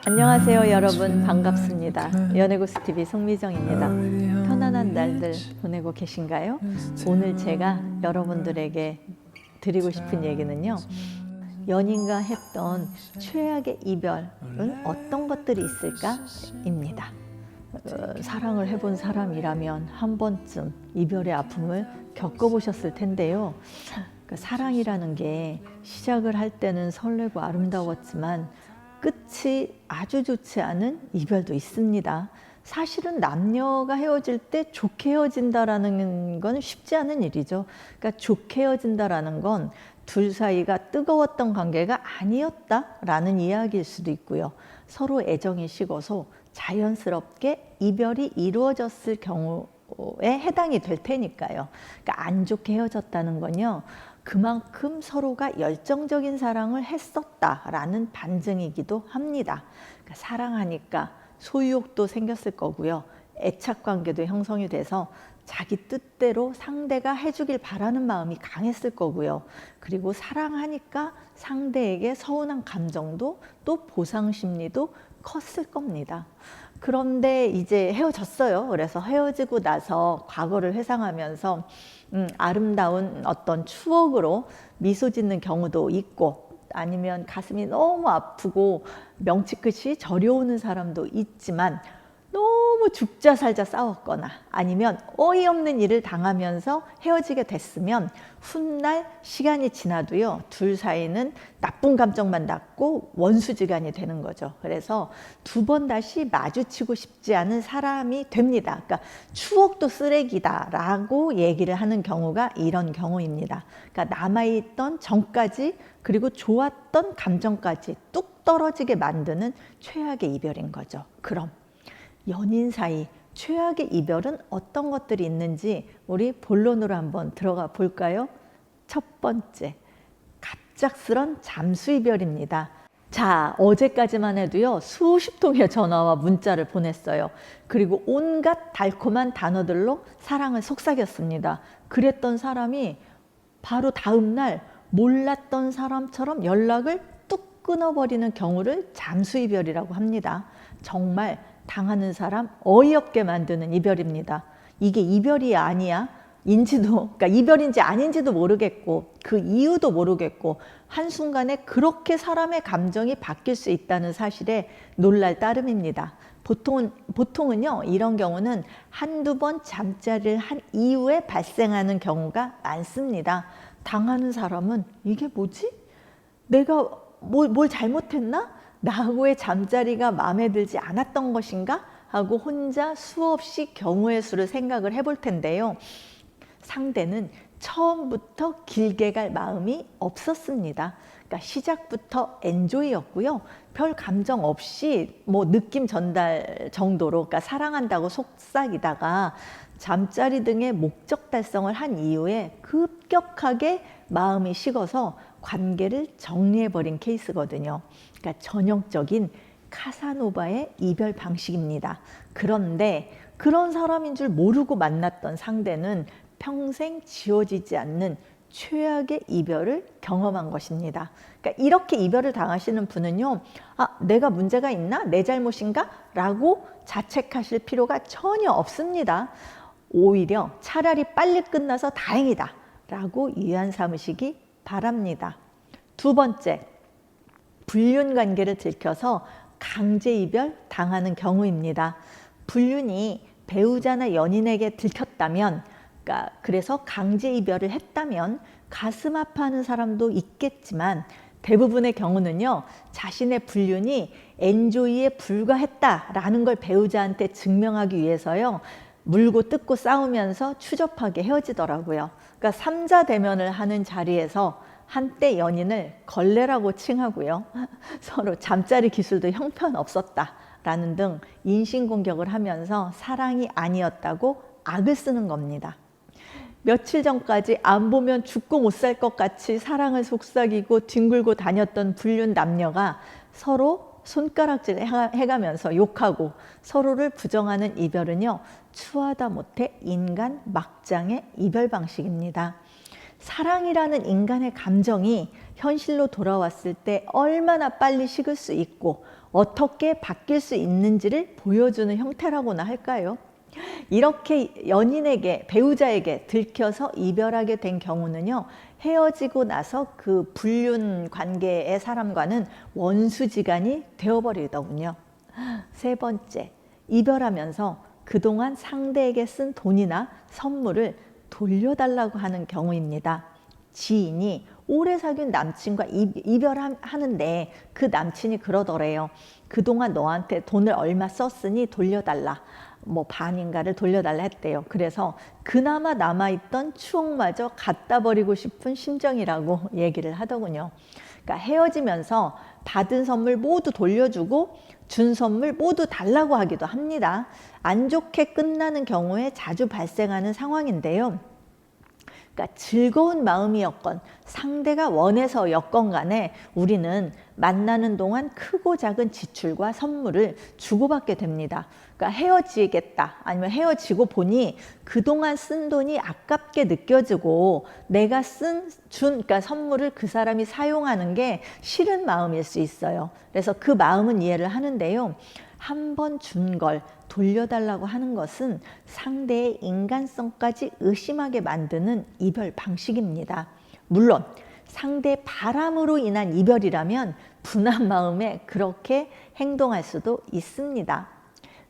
안녕하세요 여러분, 반갑습니다. 연애고스TV 송미정입니다. 편안한 날들 보내고 계신가요? 오늘 제가 여러분들에게 드리고 싶은 얘기는요, 연인과 했던 최악의 이별은 어떤 것들이 있을까? 입니다. 사랑을 해본 사람이라면 한 번쯤 이별의 아픔을 겪어보셨을 텐데요. 사랑이라는 게 시작을 할 때는 설레고 아름다웠지만 끝이 아주 좋지 않은 이별도 있습니다. 사실은 남녀가 헤어질 때 좋게 헤어진다라는 건 쉽지 않은 일이죠. 그러니까 좋게 헤어진다라는 건 둘 사이가 뜨거웠던 관계가 아니었다라는 이야기일 수도 있고요. 서로 애정이 식어서 자연스럽게 이별이 이루어졌을 경우에 해당이 될 테니까요. 그러니까 안 좋게 헤어졌다는 건요, 그만큼 서로가 열정적인 사랑을 했었다라는 반증이기도 합니다. 그러니까 사랑하니까 소유욕도 생겼을 거고요. 애착관계도 형성이 돼서 자기 뜻대로 상대가 해주길 바라는 마음이 강했을 거고요. 그리고 사랑하니까 상대에게 서운한 감정도 또 보상심리도 컸을 겁니다. 그런데 이제 헤어졌어요. 그래서 헤어지고 나서 과거를 회상하면서 아름다운 어떤 추억으로 미소 짓는 경우도 있고, 아니면 가슴이 너무 아프고 명치끝이 저려오는 사람도 있지만, 너무 죽자 살자 싸웠거나 아니면 어이없는 일을 당하면서 헤어지게 됐으면 훗날 시간이 지나도요, 둘 사이는 나쁜 감정만 남고 원수지간이 되는 거죠. 그래서 두 번 다시 마주치고 싶지 않은 사람이 됩니다. 그러니까 추억도 쓰레기다라고 얘기를 하는 경우가 이런 경우입니다. 그러니까 남아있던 정까지, 그리고 좋았던 감정까지 뚝 떨어지게 만드는 최악의 이별인 거죠. 그럼 연인 사이 최악의 이별은 어떤 것들이 있는지 우리 본론으로 한번 들어가 볼까요? 첫 번째, 갑작스런 잠수 이별입니다. 자, 어제까지만 해도요, 수십 통의 전화와 문자를 보냈어요. 그리고 온갖 달콤한 단어들로 사랑을 속삭였습니다. 그랬던 사람이 바로 다음 날 몰랐던 사람처럼 연락을 뚝 끊어버리는 경우를 잠수 이별이라고 합니다. 정말 당하는 사람 어이없게 만드는 이별입니다. 이게 이별이 아니야 인지도, 그러니까 이별인지 아닌지도 모르겠고 그 이유도 모르겠고 한순간에 그렇게 사람의 감정이 바뀔 수 있다는 사실에 놀랄 따름입니다. 보통은요, 이런 경우는 한두 번 잠자리를 한 이후에 발생하는 경우가 많습니다. 당하는 사람은 이게 뭐지? 내가 뭘 잘못했나? 나하고의 잠자리가 마음에 들지 않았던 것인가? 하고 혼자 수없이 경우의 수를 생각을 해볼 텐데요. 상대는 처음부터 길게 갈 마음이 없었습니다. 그러니까 시작부터 엔조이였고요. 별 감정 없이 느낌 전달 정도로, 그러니까 사랑한다고 속삭이다가 잠자리 등의 목적 달성을 한 이후에 급격하게 마음이 식어서 관계를 정리해버린 케이스거든요. 그러니까 전형적인 카사노바의 이별 방식입니다. 그런데 그런 사람인 줄 모르고 만났던 상대는 평생 지워지지 않는 최악의 이별을 경험한 것입니다. 그러니까 이렇게 이별을 당하시는 분은요, 내가 문제가 있나? 내 잘못인가? 라고 자책하실 필요가 전혀 없습니다. 오히려 차라리 빨리 끝나서 다행이다 라고 위안 삼으시기 바랍니다. 두 번째, 불륜 관계를 들켜서 강제 이별 당하는 경우입니다. 불륜이 배우자나 연인에게 들켰다면, 그래서 강제 이별을 했다면 가슴 아파하는 사람도 있겠지만, 대부분의 경우는요, 자신의 불륜이 엔조이에 불과했다라는 걸 배우자한테 증명하기 위해서요, 물고 뜯고 싸우면서 추접하게 헤어지더라고요. 그러니까 삼자 대면을 하는 자리에서 한때 연인을 걸레라고 칭하고요, 서로 잠자리 기술도 형편없었다라는 등 인신공격을 하면서 사랑이 아니었다고 악을 쓰는 겁니다. 며칠 전까지 안 보면 죽고 못 살 것 같이 사랑을 속삭이고 뒹굴고 다녔던 불륜 남녀가 서로 손가락질 해가면서 욕하고 서로를 부정하는 이별은요, 추하다 못해 인간 막장의 이별 방식입니다. 사랑이라는 인간의 감정이 현실로 돌아왔을 때 얼마나 빨리 식을 수 있고 어떻게 바뀔 수 있는지를 보여주는 형태라고나 할까요? 이렇게 연인에게, 배우자에게 들켜서 이별하게 된 경우는요, 헤어지고 나서 그 불륜 관계의 사람과는 원수지간이 되어버리더군요. 세 번째, 이별하면서 그동안 상대에게 쓴 돈이나 선물을 돌려달라고 하는 경우입니다. 지인이 오래 사귄 남친과 이별하는데 그 남친이 그러더래요. 그동안 너한테 돈을 얼마 썼으니 돌려달라. 뭐 반인가를 돌려달라 했대요. 그래서 그나마 남아있던 추억마저 갖다 버리고 싶은 심정이라고 얘기를 하더군요. 그러니까 헤어지면서 받은 선물 모두 돌려주고 준 선물 모두 달라고 하기도 합니다. 안 좋게 끝나는 경우에 자주 발생하는 상황인데요. 그러니까 즐거운 마음이었건 상대가 원해서였건 간에 우리는 만나는 동안 크고 작은 지출과 선물을 주고받게 됩니다. 그러니까 헤어지겠다 아니면 헤어지고 보니 그동안 쓴 돈이 아깝게 느껴지고 내가 그러니까 선물을 그 사람이 사용하는 게 싫은 마음일 수 있어요. 그래서 그 마음은 이해를 하는데요. 한 번 준 걸 돌려달라고 하는 것은 상대의 인간성까지 의심하게 만드는 이별 방식입니다. 물론 상대의 바람으로 인한 이별이라면 분한 마음에 그렇게 행동할 수도 있습니다.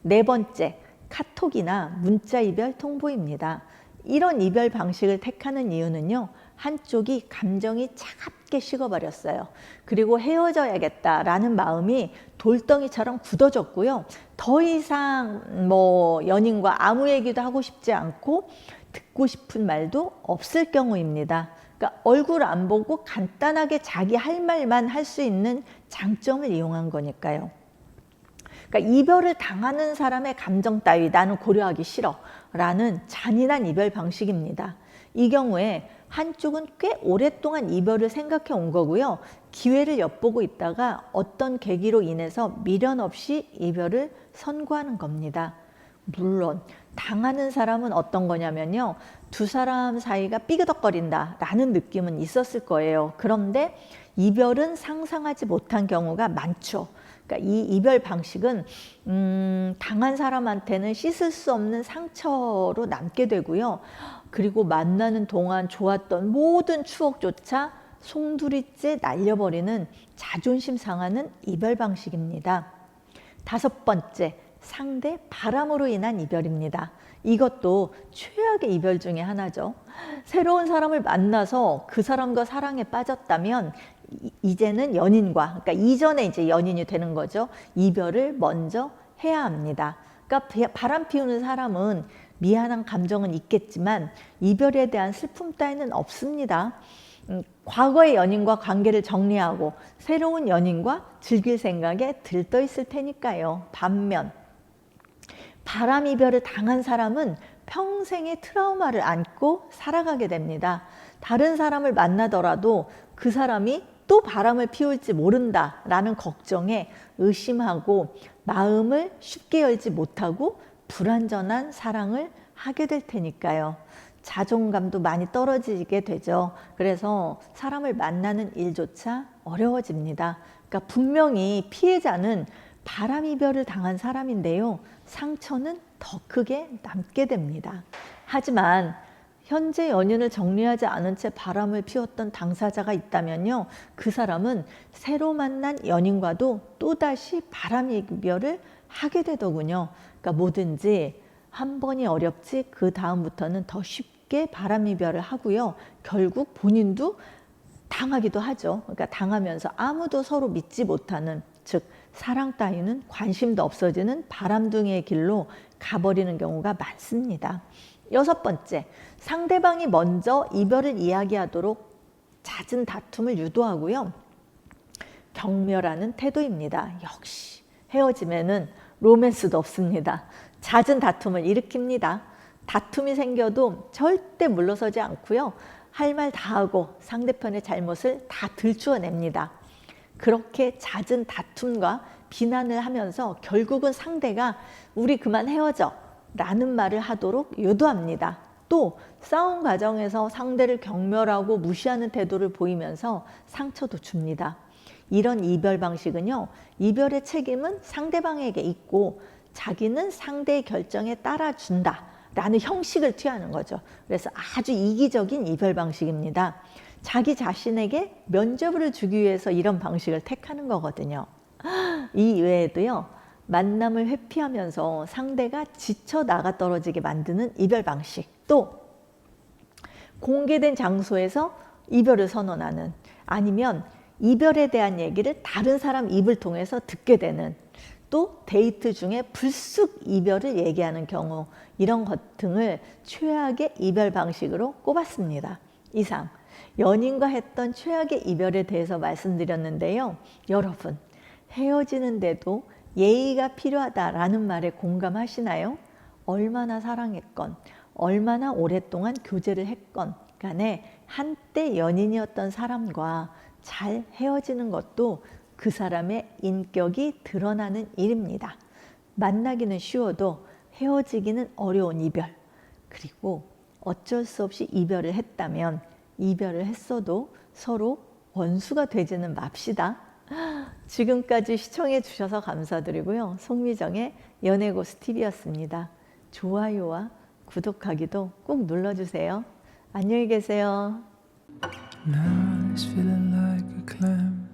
네 번째, 카톡이나 문자 이별 통보입니다. 이런 이별 방식을 택하는 이유는요, 한쪽이 감정이 차갑게 식어버렸어요. 그리고 헤어져야겠다라는 마음이 돌덩이처럼 굳어졌고요. 더 이상 연인과 아무 얘기도 하고 싶지 않고 듣고 싶은 말도 없을 경우입니다. 그러니까 얼굴 안 보고 간단하게 자기 할 말만 할 수 있는 장점을 이용한 거니까요. 그러니까 이별을 당하는 사람의 감정 따위 나는 고려하기 싫어 라는 잔인한 이별 방식입니다. 이 경우에 한쪽은 꽤 오랫동안 이별을 생각해 온 거고요. 기회를 엿보고 있다가 어떤 계기로 인해서 미련 없이 이별을 선고하는 겁니다. 물론 당하는 사람은 어떤 거냐면요. 두 사람 사이가 삐그덕거린다 라는 느낌은 있었을 거예요. 그런데 이별은 상상하지 못한 경우가 많죠. 그러니까 이 이별 방식은 당한 사람한테는 씻을 수 없는 상처로 남게 되고요. 그리고 만나는 동안 좋았던 모든 추억조차 송두리째 날려버리는 자존심 상하는 이별 방식입니다. 다섯 번째, 상대 바람으로 인한 이별입니다. 이것도 최악의 이별 중에 하나죠. 새로운 사람을 만나서 그 사람과 사랑에 빠졌다면 이제는 연인과, 그러니까 이전에 이제 연인이 되는 거죠. 이별을 먼저 해야 합니다. 그러니까 바람 피우는 사람은 미안한 감정은 있겠지만 이별에 대한 슬픔 따위는 없습니다. 과거의 연인과 관계를 정리하고 새로운 연인과 즐길 생각에 들떠 있을 테니까요. 반면 바람 이별을 당한 사람은 평생의 트라우마를 안고 살아가게 됩니다. 다른 사람을 만나더라도 그 사람이 또 바람을 피울지 모른다라는 걱정에 의심하고 마음을 쉽게 열지 못하고 불완전한 사랑을 하게 될 테니까요. 자존감도 많이 떨어지게 되죠. 그래서 사람을 만나는 일조차 어려워집니다. 그러니까 분명히 피해자는 바람 이별을 당한 사람인데요. 상처는 더 크게 남게 됩니다. 하지만 현재 연인을 정리하지 않은 채 바람을 피웠던 당사자가 있다면요. 그 사람은 새로 만난 연인과도 또다시 바람 이별을 하게 되더군요. 그러니까 뭐든지 한 번이 어렵지 그 다음부터는 더 쉽게 바람 이별을 하고요. 결국 본인도 당하기도 하죠. 그러니까 당하면서 아무도 서로 믿지 못하는, 즉 사랑 따위는 관심도 없어지는 바람둥이의 길로 가버리는 경우가 많습니다. 여섯 번째, 상대방이 먼저 이별을 이야기하도록 잦은 다툼을 유도하고요. 경멸하는 태도입니다. 역시 헤어짐에는 로맨스도 없습니다. 잦은 다툼을 일으킵니다. 다툼이 생겨도 절대 물러서지 않고요. 할 말 다 하고 상대편의 잘못을 다 들추어냅니다. 그렇게 잦은 다툼과 비난을 하면서 결국은 상대가 우리 그만 헤어져 라는 말을 하도록 유도합니다. 또 싸움 과정에서 상대를 경멸하고 무시하는 태도를 보이면서 상처도 줍니다. 이런 이별 방식은요, 이별의 책임은 상대방에게 있고 자기는 상대의 결정에 따라준다 라는 형식을 취하는 거죠. 그래서 아주 이기적인 이별 방식입니다. 자기 자신에게 면죄부를 주기 위해서 이런 방식을 택하는 거거든요. 이 외에도요, 만남을 회피하면서 상대가 지쳐 나가 떨어지게 만드는 이별 방식, 또 공개된 장소에서 이별을 선언하는, 아니면 이별에 대한 얘기를 다른 사람 입을 통해서 듣게 되는, 또 데이트 중에 불쑥 이별을 얘기하는 경우, 이런 것 등을 최악의 이별 방식으로 꼽았습니다. 이상 연인과 했던 최악의 이별에 대해서 말씀드렸는데요. 여러분, 헤어지는데도 예의가 필요하다라는 말에 공감하시나요? 얼마나 사랑했건, 얼마나 오랫동안 교제를 했건 간에 한때 연인이었던 사람과 잘 헤어지는 것도 그 사람의 인격이 드러나는 일입니다. 만나기는 쉬워도 헤어지기는 어려운 이별, 그리고 어쩔 수 없이 이별을 했다면 이별을 했어도 서로 원수가 되지는 맙시다. 지금까지 시청해 주셔서 감사드리고요. 송미정의 연애고수TV였습니다. 좋아요와 구독하기도 꼭 눌러주세요. 안녕히 계세요. Now it's feeling like a climb,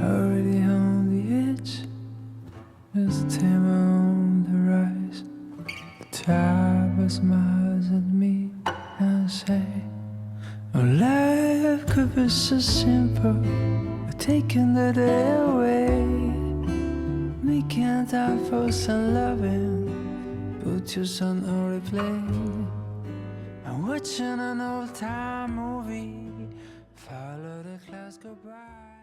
already on the edge, just tame on the rise. The tide smiles at me and say, oh, life could be so simple, but taking the day away, making time for some loving, put your son on replay. I'm watching an old time movie, follow the clouds go by.